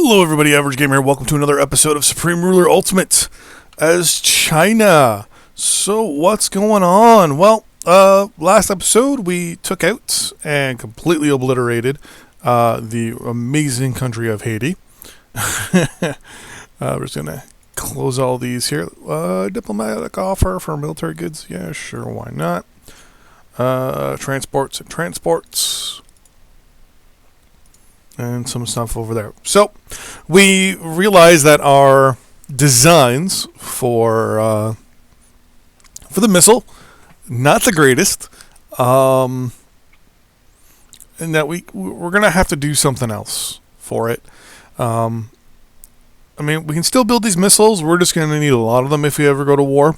Hello everybody, Average Gamer here. Welcome to another episode of Supreme Ruler Ultimate as China. So what's going on? Well, last episode we took out and completely obliterated the amazing country of Haiti. We're just going to close all these here. Diplomatic offer for military goods. Yeah, sure, why not? Transports and transports. And some stuff over there. So, we realized that our designs for the missile, not the greatest, and that we're gonna have to do something else for it. I mean, we can still build these missiles. We're just gonna need a lot of them if we ever go to war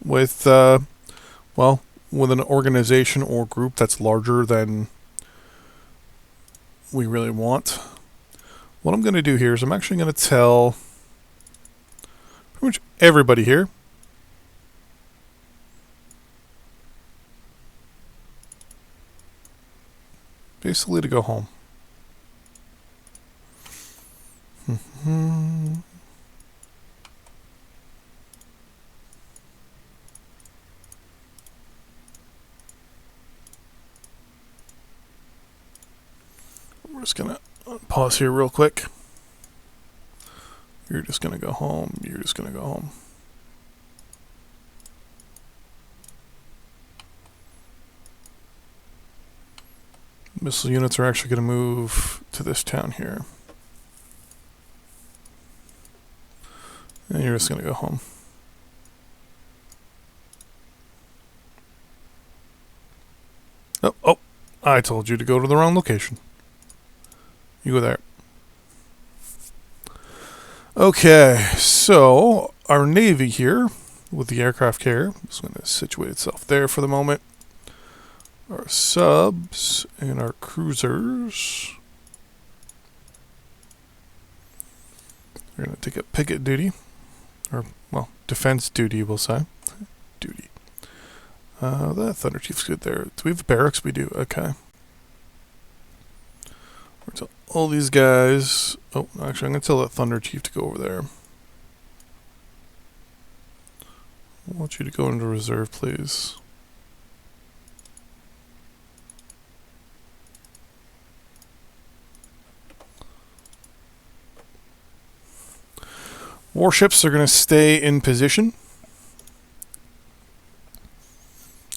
with, with an organization or group that's larger than we really want. What I'm going to do here is I'm actually going to tell pretty much everybody here basically to go home. We're just going to pause here real quick. You're just going to go home. You're just going to go home. Missile units are actually going to move to this town here. And you're just going to go home. Oh, I told you to go to the wrong location. You go there. Okay, so our Navy here, with the aircraft carrier, is going to situate itself there for the moment. Our subs and our cruisers are going to take up picket duty. Or, well, defense duty, we'll say. Duty. That Thunder Chief's good there. Do we have barracks? We do. Okay. Tell all these guys. Oh, actually, I'm going to tell that Thunder Chief to go over there. I want you to go into reserve, please. Warships are going to stay in position,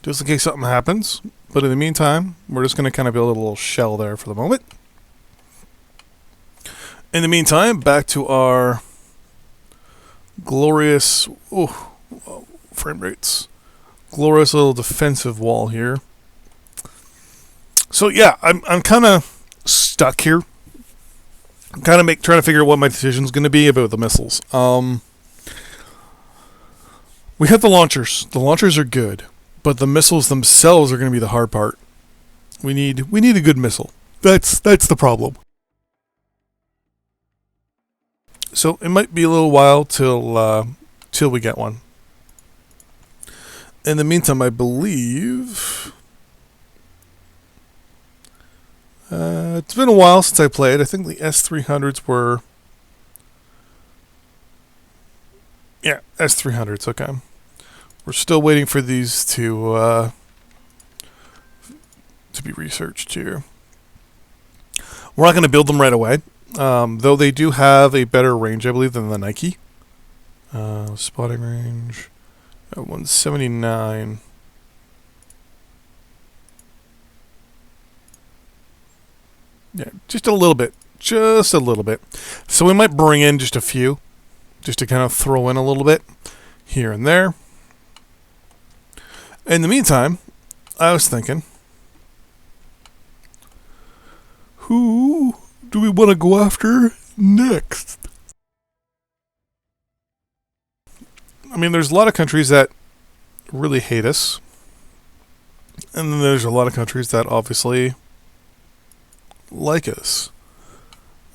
just in case something happens. But in the meantime, we're just going to kind of build a little shell there for the moment. In the meantime, back to our glorious, frame rates, glorious little defensive wall here. So yeah, I'm kind of stuck here. I'm kind of trying to figure out what my decision's going to be about the missiles. We have the launchers. The launchers are good, but the missiles themselves are going to be the hard part. We need a good missile. That's the problem. So it might be a little while till we get one. In the meantime, I believe it's been a while since I played. I think the S300s were, yeah, S300s. Okay, we're still waiting for these to be researched here. We're not going to build them right away. Though they do have a better range, I believe, than the Nike. Spotting range at 179. Yeah, just a little bit. Just a little bit. So we might bring in just a few, just to kind of throw in a little bit here and there. In the meantime, I was thinking, who do we want to go after next? I mean, there's a lot of countries that really hate us. And then there's a lot of countries that obviously like us.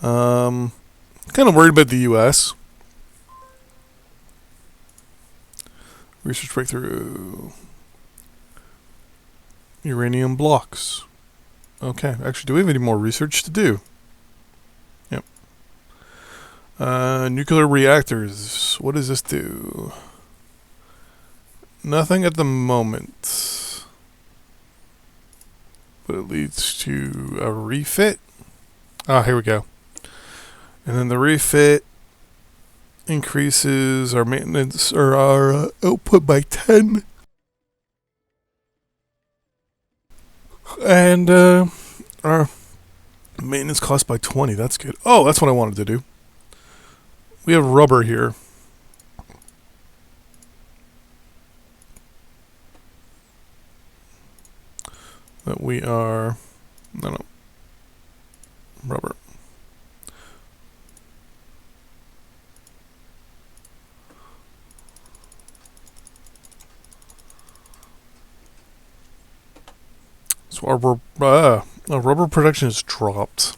Kind of worried about the U.S. Research breakthrough. Uranium blocks. Okay, actually, do we have any more research to do? Yep. Nuclear reactors. What does this do? Nothing at the moment. But it leads to a refit. Ah, here we go. And then the refit increases our maintenance or our output by 10. And our maintenance cost by 20. That's good. Oh, that's what I wanted to do. We have rubber here. That we are... No. Rubber. So our rubber production has dropped.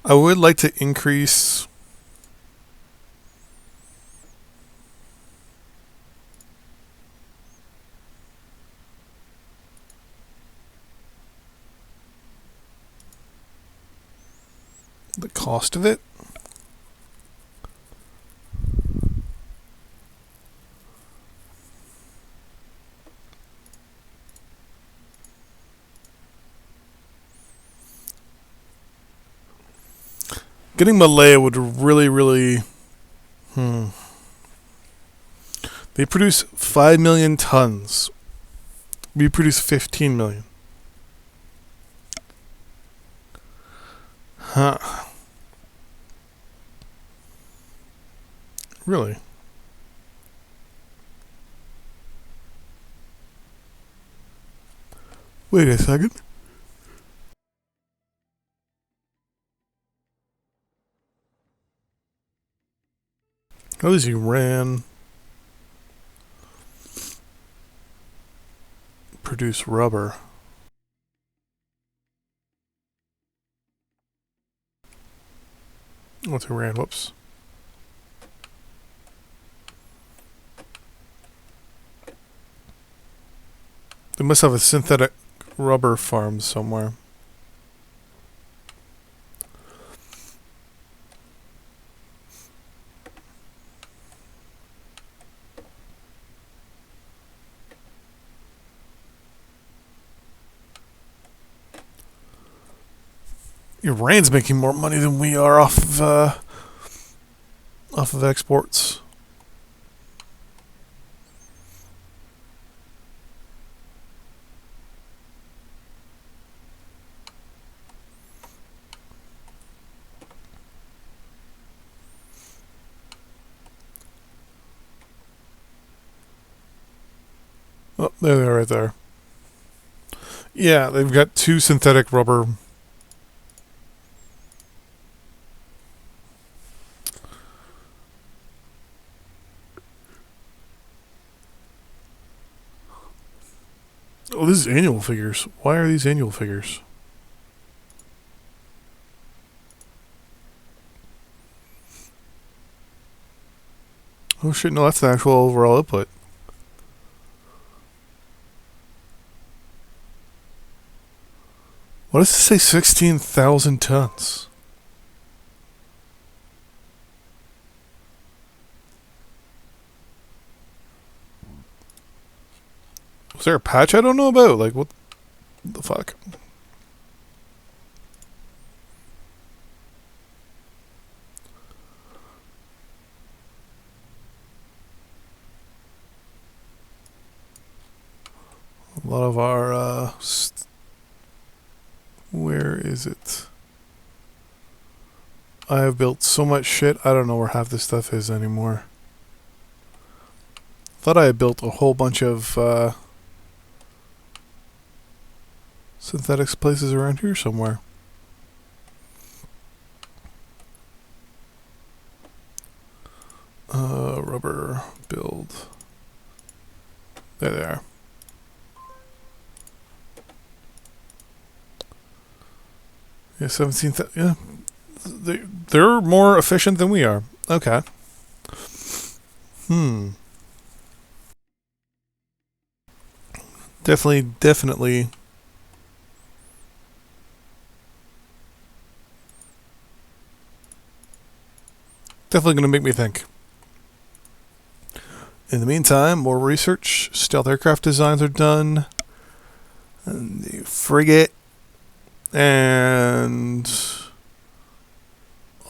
I would like to increase the cost of it. Getting Malaya would really... They produce 5 million tons. We produce 15 million. Huh. Really? Wait a second. How does Iran produce rubber? What's Iran? Whoops. They must have a synthetic rubber farm somewhere. Iran's making more money than we are off of exports. Oh, there they are right there. Yeah, they've got 2 synthetic rubber. Oh, this is annual figures. Why are these annual figures? Oh shit, no, that's the actual overall output. What does it say? 16,000 tons. Was there a patch I don't know about? Like, what the fuck? A lot of our, where is it? I have built so much shit, I don't know where half this stuff is anymore. Thought I had built a whole bunch of, synthetics places around here somewhere. Rubber build. There they are. Yeah, 17th. Yeah, they're more efficient than we are. Okay. Definitely, definitely. Definitely going to make me think. In the meantime, more research. Stealth aircraft designs are done. And the frigate. And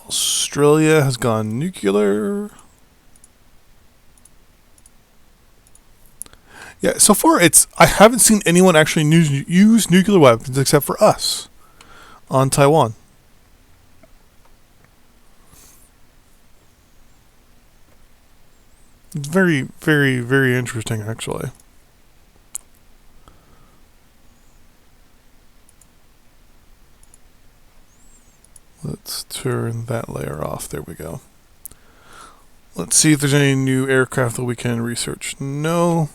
Australia has gone nuclear. Yeah, so far I haven't seen anyone actually use nuclear weapons except for us on Taiwan. It's very, very, very interesting, actually. Let's turn that layer off. There we go. Let's see if there's any new aircraft that we can research. No.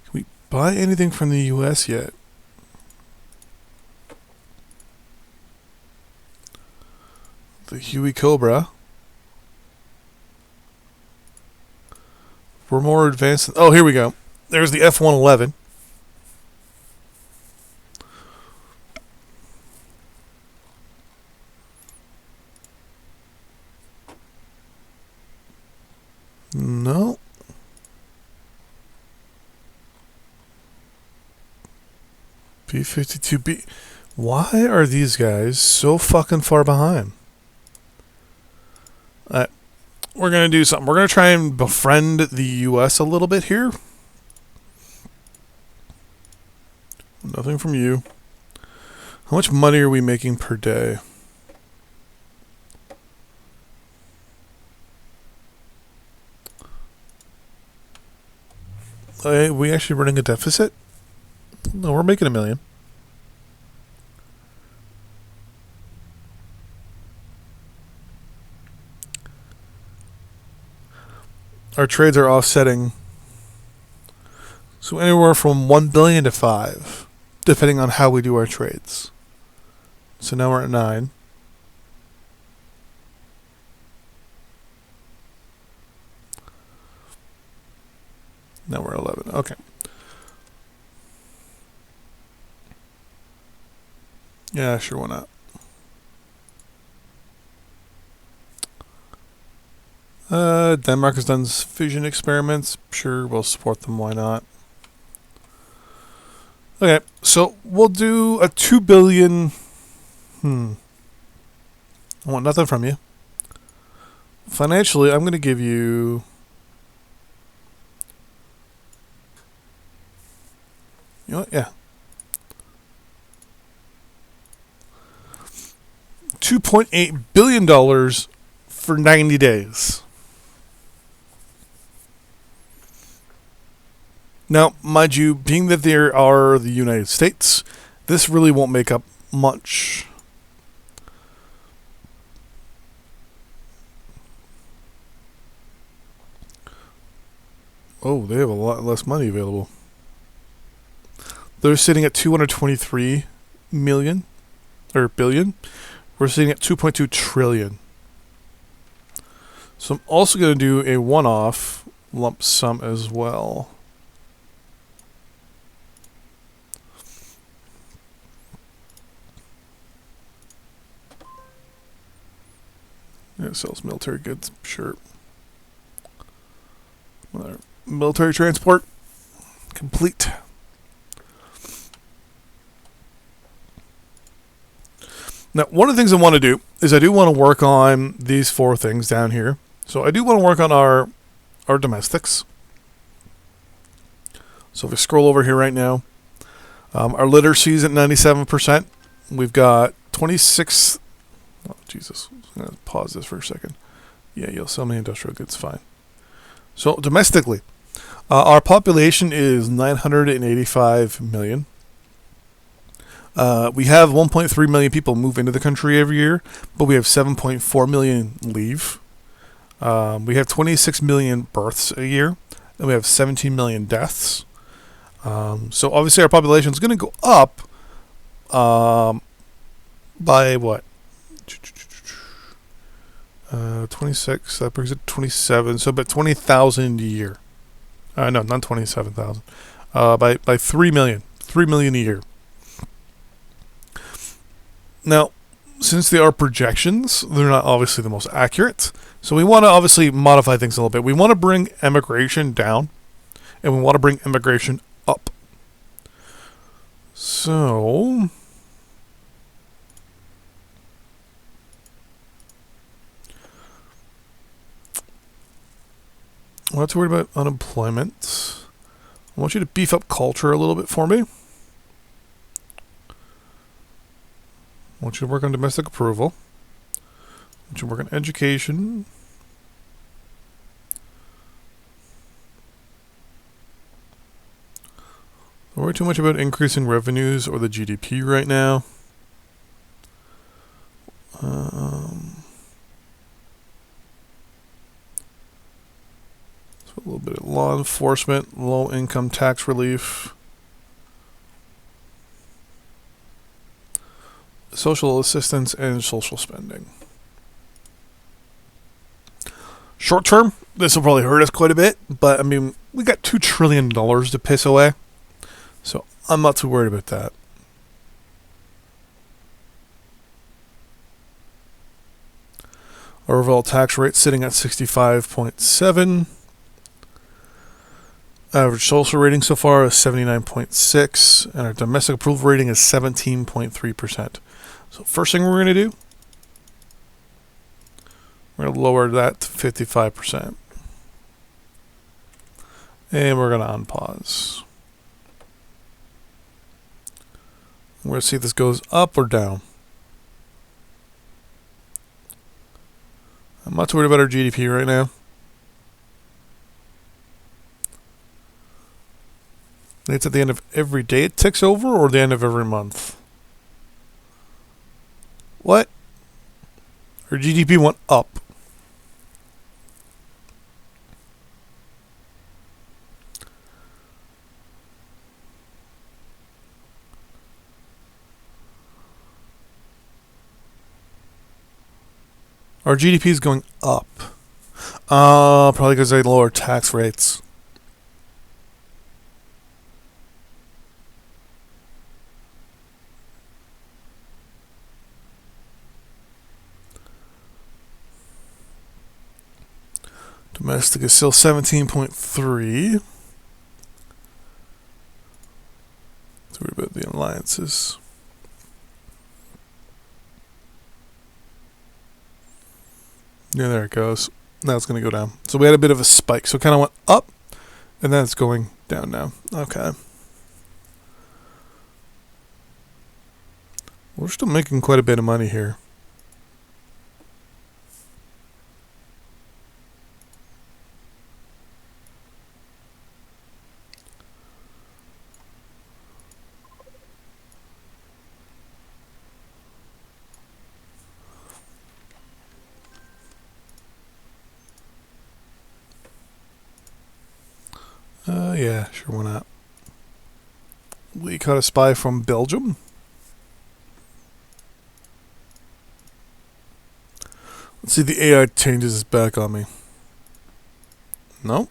Can we buy anything from the US yet? The Huey Cobra. We're more advanced. Oh, here we go. There's the F-111. No. B-52B. Why are these guys so fucking far behind? We're going to do something. We're going to try and befriend the U.S. a little bit here. Nothing from you. How much money are we making per day? Are we actually running a deficit? No, we're making $1 million. Our trades are offsetting. So anywhere from 1 billion to 5, depending on how we do our trades. So now we're at 9. Now we're at 11. Okay. Yeah, sure, why not? Denmark has done fission experiments. Sure, we'll support them. Why not? Okay, so we'll do a 2 billion. I want nothing from you. Financially, I'm going to give you. You know what? Yeah. $2.8 billion for 90 days. Now, mind you, being that there are the United States, this really won't make up much. Oh, they have a lot less money available. They're sitting at 223 million or billion. We're sitting at 2.2 trillion. So I'm also going to do a one-off lump sum as well. Yeah, it sells military goods, sure. Military transport, complete. Now, one of the things I want to do is I do want to work on these 4 things down here. So I do want to work on our domestics. So if we scroll over here right now, our literacy is at 97%. We've got 26. Oh, Jesus. I'm going to pause this for a second. Yeah, you'll sell me industrial goods, fine. So domestically, our population is 985 million. We have 1.3 million people move into the country every year, but we have 7.4 million leave. We have 26 million births a year, and we have 17 million deaths. So obviously our population is going to go up by what? 26. That brings it to 27. So about 20,000 a year. No, not 27,000. By 3 million. 3 million a year. Now, since they are projections, they're not obviously the most accurate. So we want to obviously modify things a little bit. We want to bring immigration down, and we want to bring immigration up. So I'm not too worried about unemployment. I want you to beef up culture a little bit for me. I want you to work on domestic approval. I want you to work on education. Don't worry too much about increasing revenues or the GDP right now. So a little bit of law enforcement, low income tax relief, social assistance, and social spending. Short term, this will probably hurt us quite a bit, but I mean, we got $2 trillion to piss away, so I'm not too worried about that. Our overall tax rate sitting at 65.7. Average social rating so far is 79.6, and our domestic approval rating is 17.3%. So first thing we're going to do, we're going to lower that to 55%. And we're going to unpause. We're going to see if this goes up or down. I'm not too worried about our GDP right now. It's at the end of every day it ticks over, or the end of every month? What? Our GDP went up. Our GDP is going up. Probably because they lower tax rates. Domestic is still 17.3. Let's worry about the alliances. Yeah, there it goes. Now it's going to go down. So we had a bit of a spike. So it kind of went up, and then it's going down now. Okay. We're still making quite a bit of money here. Yeah, sure, why not? We caught a spy from Belgium. Let's see if the AI changes its back on me. No.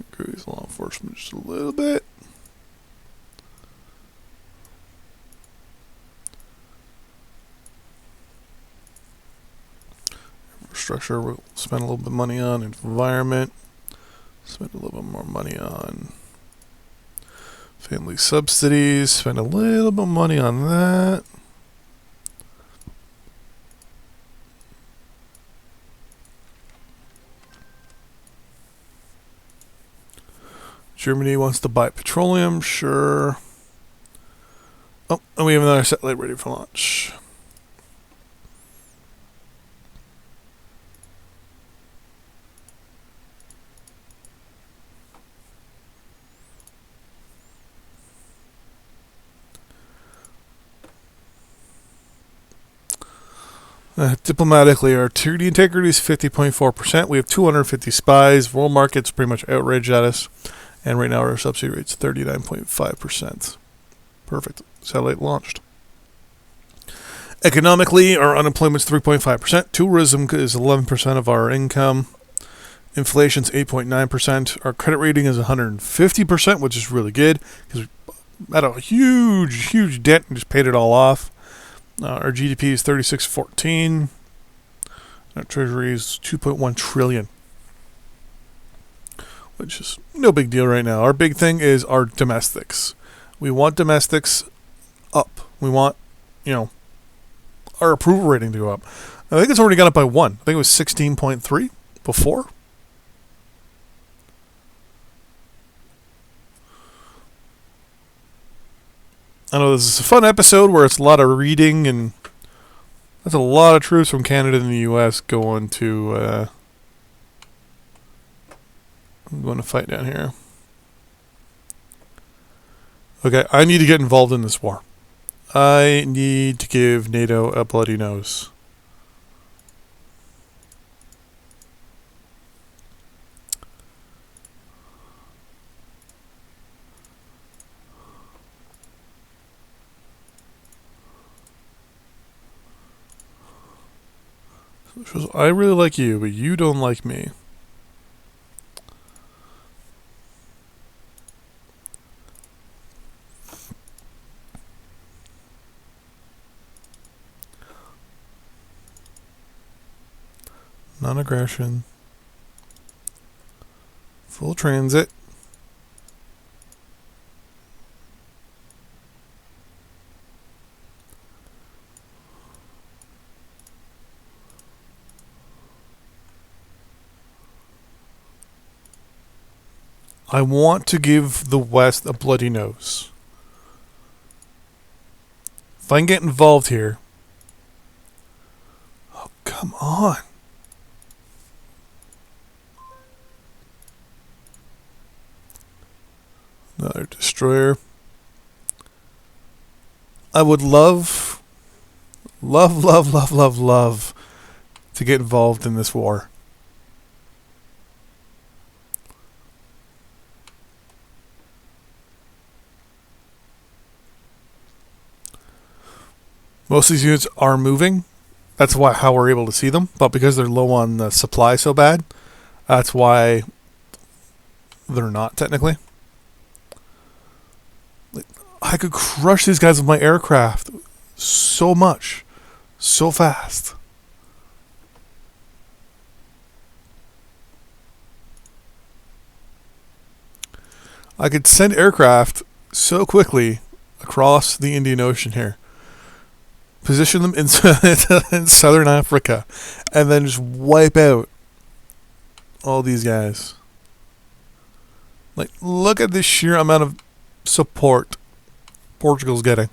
Increase law enforcement just a little bit. Infrastructure, we'll spend a little bit of money on. Environment. Spend a little bit more money on family subsidies. Spend a little bit of money on that. Germany wants to buy petroleum. Sure. Oh, and we have another satellite ready for launch. Diplomatically, our treaty integrity is 50.4%. We have 250 spies. World market's pretty much outraged at us. And right now our subsidy rate's 39.5%. Perfect. Satellite launched. Economically, our unemployment's 3.5%. Tourism is 11% of our income. Inflation's 8.9%. Our credit rating is 150%, which is really good because we had a huge debt and just paid it all off. Our GDP is 36.14. Our treasury is 2.1 trillion, which is no big deal right now. Our big thing is our domestics. We want domestics up. We want, our approval rating to go up. I think it's already gone up by 1. I think it was 16.3 before. I know this is a fun episode where it's a lot of reading, and that's a lot of troops from Canada and the U.S. going to fight down here. Okay, I need to get involved in this war. I need to give NATO a bloody nose. I really like you, but you don't like me. Non-aggression. Full transit. I want to give the West a bloody nose. If I can get involved here... Oh, come on. Another destroyer. I would love to get involved in this war. Most of these units are moving. That's how we're able to see them. But because they're low on the supply so bad, that's why they're not technically. I could crush these guys with my aircraft so much, so fast. I could send aircraft so quickly across the Indian Ocean here. Position them in southern Africa, and then just wipe out all these guys. Like, look at the sheer amount of support Portugal's getting.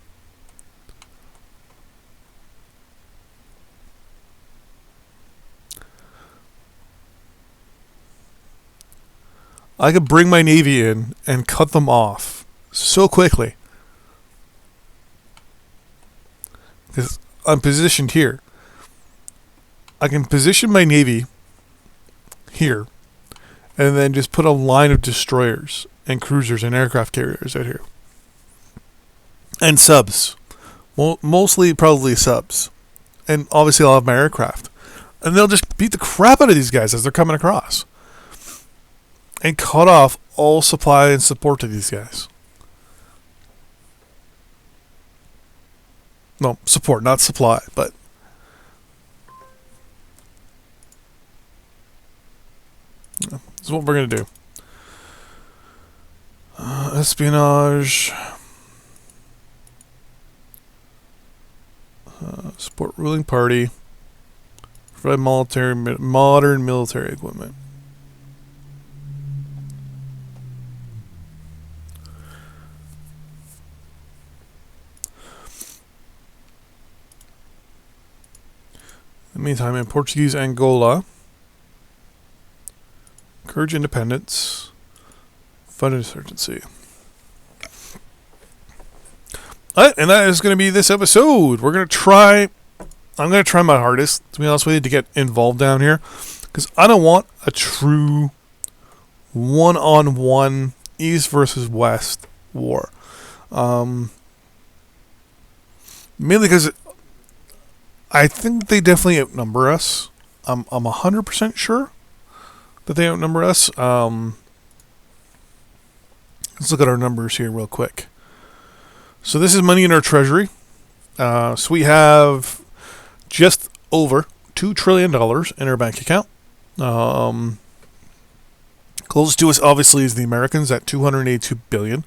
I could bring my navy in and cut them off so quickly. Because I'm positioned here. I can position my navy here and then just put a line of destroyers and cruisers and aircraft carriers out here. And subs. Mostly probably subs. And obviously I'll have my aircraft. And they'll just beat the crap out of these guys as they're coming across. And cut off all supply and support to these guys. No, support, not supply, but... This is what we're going to do. Espionage. Support ruling party. Provide modern military equipment. In the meantime, in Portuguese Angola, encourage independence, fund insurgency. Alright, and that is going to be this episode. We're going to try I'm going to try my hardest, to be honest with you, to get involved down here. Because I don't want a true one-on-one East versus West war. Mainly because I think they definitely outnumber us. I'm 100% sure that they outnumber us. Let's look at our numbers here real quick. So this is money in our treasury. So we have just over $2 trillion in our bank account. Closest to us, obviously, is the Americans at $282 billion.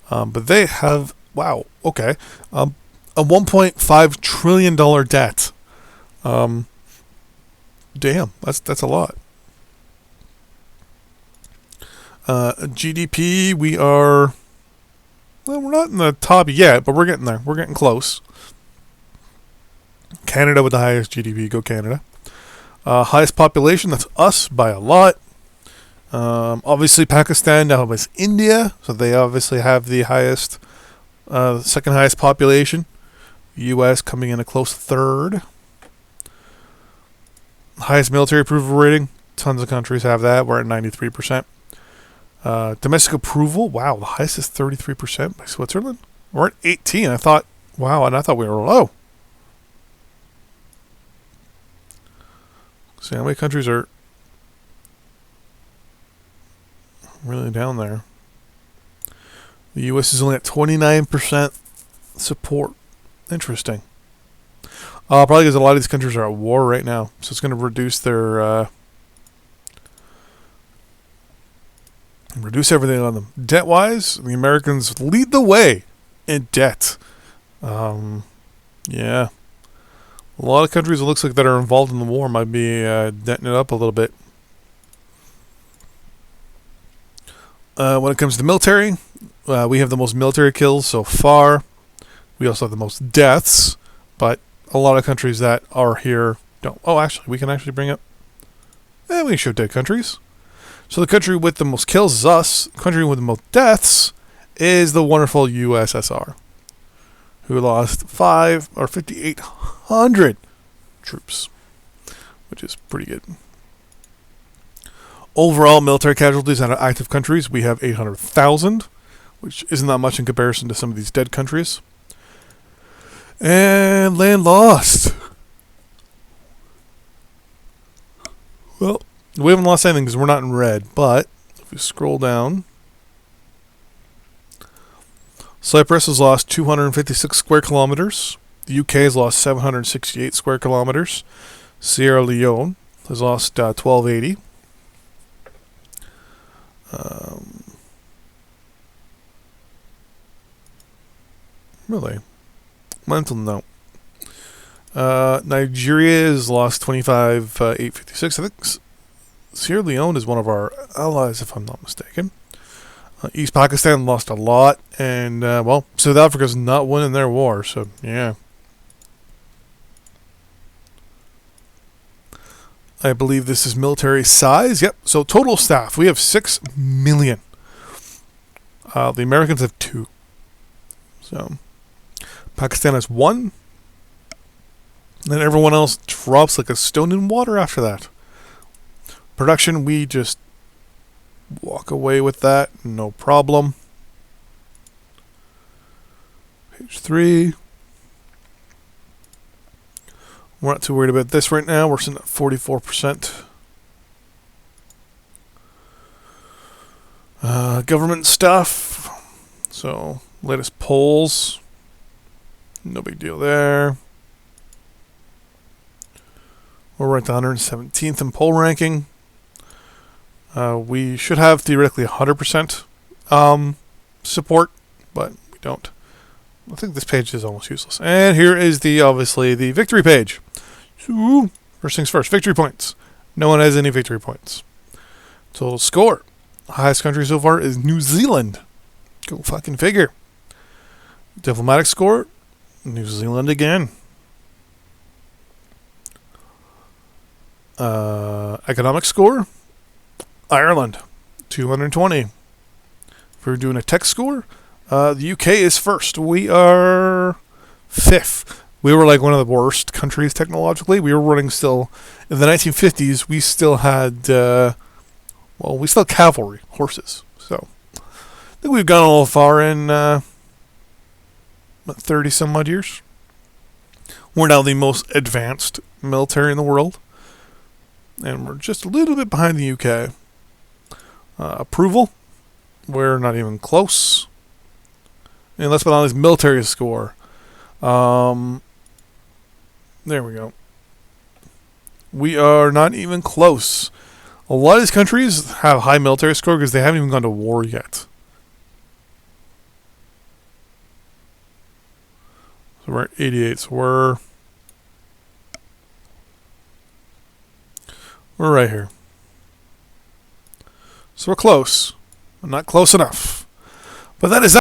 But they have, wow, okay, a $1.5 trillion debt. Damn, that's a lot. GDP, we are, well, we're not in the top yet, but we're getting there. We're getting close. Canada with the highest GDP. Go Canada. Highest population, that's us by a lot. Obviously, Pakistan now has India, so they obviously have the highest, second highest population. U.S. coming in a close third. Highest military approval rating. Tons of countries have that. We're at 93%. Domestic approval, wow, the highest is 33% by Switzerland. We're at 18. I thought we were low. See how many countries are really down there. The U.S. is only at 29% support. Interesting. Probably because a lot of these countries are at war right now, so it's going to reduce their reduce everything on them. Debt-wise, the Americans lead the way in debt. Yeah. A lot of countries, it looks like, that are involved in the war might be denting it up a little bit. When it comes to military, we have the most military kills so far. We also have the most deaths, but a lot of countries that are here don't. Oh, actually, we can actually bring up... we can show dead countries. So the country with the most kills is us. The country with the most deaths is the wonderful USSR, who lost 5,800 troops, which is pretty good. Overall military casualties out of active countries, we have 800,000, which isn't that much in comparison to some of these dead countries. And land lost. Well, we haven't lost anything because we're not in red, but if we scroll down, Cyprus has lost 256 square kilometers. The UK has lost 768 square kilometers. Sierra Leone has lost 1280. Really? Mental note. Nigeria has lost 856. I think Sierra Leone is one of our allies, if I'm not mistaken. East Pakistan lost a lot, and well, South Africa's not winning their war, so yeah. I believe this is military size. Yep. So total staff, we have 6 million. The Americans have 2. So Pakistan has 1. And everyone else drops like a stone in water after that. Production, we just walk away with that, no problem. Page 3. We're not too worried about this right now. We're sitting at 44%. Government stuff. So, latest polls. No big deal there. We're ranked 117th in poll ranking. We should have theoretically 100% support, but we don't. I think this page is almost useless. And here is obviously the victory page. So, first things first, victory points. No one has any victory points. Total score. Highest country so far is New Zealand. Go fucking figure. Diplomatic score, New Zealand again. Economic score, Ireland, 220. If we're doing a tech score, the UK is first. We are 5th. We were like one of the worst countries technologically. We were running still in the 1950s. We still had we still had cavalry horses. So I think we've gone a little far in 30 some odd years. We're now the most advanced military in the world, and we're just a little bit behind the UK. Approval, we're not even close. And last but not least, military score. There we go. We are not even close. A lot of these countries have high military score because they haven't even gone to war yet. So we're at 88. So we're right here. So we're close. But not close enough. But that is